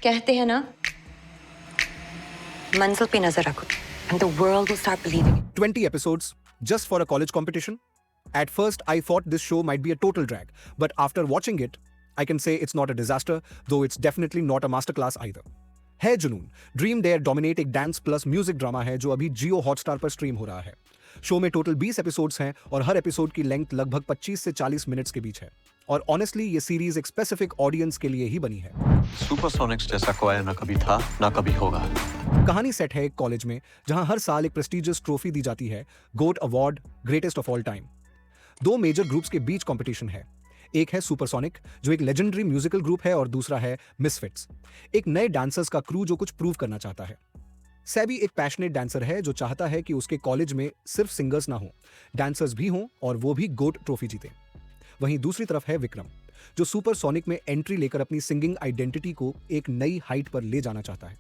कहते हैं ना, मंजिल पे नजर रखो and the world will start believing it. 20 episodes just for a college competition? At first, I thought this show might be a total drag, but after watching it, I can say it's not a disaster, though it's definitely not a masterclass either. है जुनून, dream dare dominate एक dance plus music drama है जो अभी जियो Hotstar पर stream हो रहा है। शो में टोटल 20 एपिसोड्स हैं और हर एपिसोड की लेंथ लगभग 25 से 40 मिनट्स के बीच है। और ऑनेस्टली ये सीरीज एक स्पेसिफिक ऑडियंस के लिए ही बनी है। सुपरसोनिक्स जैसा कोई ना कभी था ना कभी होगा। कहानी सेट है एक कॉलेज में जहां हर साल एक प्रेस्टिजियस ट्रॉफी दी जाती है, GOAT award, greatest of all time. दो मेजर ग्रुप्स के बीच कंपटीशन है। एक है सुपरसोनिक जो एक लेजेंडरी म्यूजिकल ग्रुप है और दूसरा है मिसफिट्स, एक नए डांसर्स का क्रू जो कुछ प्रूव करना चाहता है। सैबी एक पैशनेट डांसर है जो चाहता है कि उसके कॉलेज में सिर्फ सिंगर्स ना हो, डांसर्स भी हों और वो भी गोट ट्रॉफी जीते। वहीं दूसरी तरफ है विक्रम जो सुपरसोनिक में एंट्री लेकर अपनी सिंगिंग आइडेंटिटी को एक नई हाइट पर ले जाना चाहता है।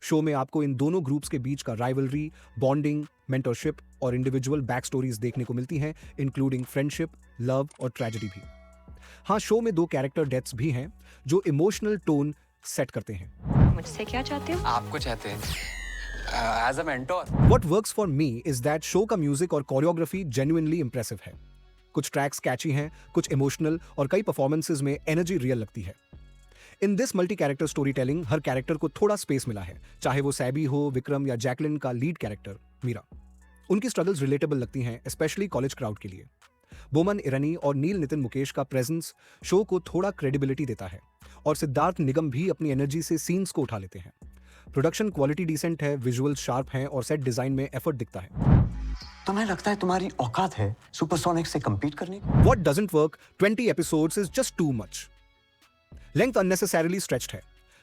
शो में आपको इन दोनों ग्रुप्स के बीच का राइवलरी, बॉन्डिंग, मेंटरशिप और इंडिविजुअल बैक स्टोरीज देखने को मिलती हैं, इंक्लूडिंग फ्रेंडशिप, लव और ट्रेजेडी भी। हाँ, शो में 2 कैरेक्टर डेथ्स भी हैं जो इमोशनल टोन सेट करते हैं। मुझसे क्या चाहते हो? आपको चाहते हैं as a mentor. What works for me is that शो का म्यूजिक और कोरियोग्राफी जेन्युइनली इंप्रेसिव है। कुछ ट्रैक्स कैची हैं, कुछ इमोशनल और कई परफॉर्मेंसेज में एनर्जी रियल लगती है। In this multi character story telling her character को थोड़ा स्पेस मिला है, चाहे वो सैबी हो, विक्रम या जैकलिन का लीड कैरेक्टर मीरा। उनकी स्ट्रगल्स रिलेटेबल लगती हैं, स्पेशली कॉलेज क्राउड के लिए। बोमन ईरानी और नील नितिन मुकेश का प्रेजेंस शो को थोड़ा क्रेडिबिलिटी देता है और सिद्धार्थ निगम भी अपनी एनर्जी से सीन्स को उठा लेते हैं। प्रोडक्शन क्वालिटी डिसेंट है, विजुअल शार्प हैं और सेट डिजाइन में एफर्ट दिखता है। तुम्हें लगता है तुम्हारी औकात है सुपरसोनिक से compete करने की? What doesn't work 20 episodes is just too much. Length unnecessarily stretched है।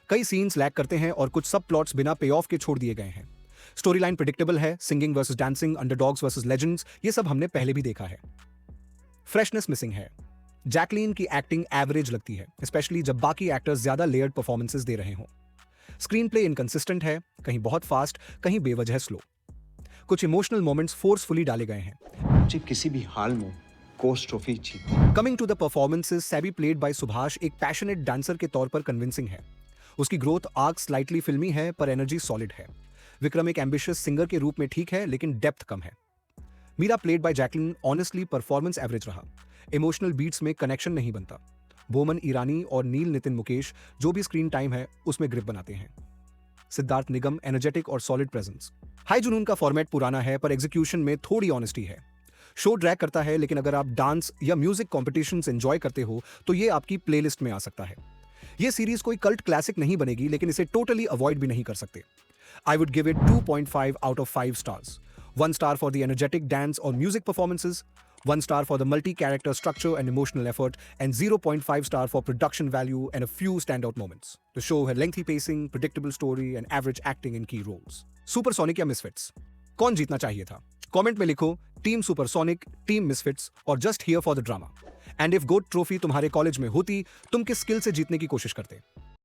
कई सीन्स लैग करते हैं और कुछ सब प्लॉट्स बिना पे ऑफ के छोड़ दिए गए हैं। स्टोरी लाइन प्रिडिक्टेबल है, singing versus dancing, underdogs versus legends, ये सब हमने पहले भी देखा है। फ्रेशनेस मिसिंग है। जैकलीन की एक्टिंग एवरेज लगती है, स्पेशली जब बाकी एक्टर्स ज्यादा लेयर्ड परफॉर्मेंसेस दे रहे हों। स्क्रीन प्ले इनकंसिस्टेंट है, कहीं बहुत फास्ट, कहीं बेवजह स्लो। कुछ इमोशनल मोमेंट्स फोर्सफुली डाले गए हैं। मुझे किसी भी हाल में कोस्ट ट्रॉफी जीतनी। कमिंग टू द परफॉर्मेंसेस, सैबी प्लेड बाय सुभाष एक पैशनेट डांसर के तौर पर कन्विंसिंग है। उसकी ग्रोथ आर्क स्लाइटली फिल्मी है पर एनर्जी सॉलिड है। विक्रम एक एम्बिशियस सिंगर के रूप में ठीक है लेकिन डेप्थ कम है। Meera played by Jacqueline honestly performance average रहा, इमोशनल बीट्स में कनेक्शन नहीं बनता। बोमन ईरानी और नील नितिन मुकेश जो भी स्क्रीन टाइम है उसमें ग्रिप बनाते हैं। सिद्धार्थ निगम एनर्जेटिक और सॉलिड प्रेजेंस। हाई जुनून का फॉर्मेट पुराना है पर एग्जीक्यूशन में थोड़ी ऑनेस्टी है। शो ड्रैग करता है लेकिन अगर आप डांस या म्यूजिक कॉम्पिटिशन्स एंजॉय करते हो तो ये आपकी प्लेलिस्ट में आ सकता है। ये सीरीज कोई कल्ट क्लासिक नहीं बनेगी लेकिन इसे टोटली अवॉइड भी नहीं कर सकते। I would give it 2.5 out of 5 stars. 1 star for the energetic dance or music performances, 1 star for the multi-character structure and emotional effort, and 0.5 star for production value and a few standout moments. The show had lengthy pacing, predictable story, and average acting in key roles. Supersonic या Misfits? कौन जीतना चाहिए था? Comment में लिखो team Supersonic, team Misfits और just here for the drama. And if GOAT trophy तुम्हारे college में होती, तुम किस स्किल से जीतने की कोशिश करते?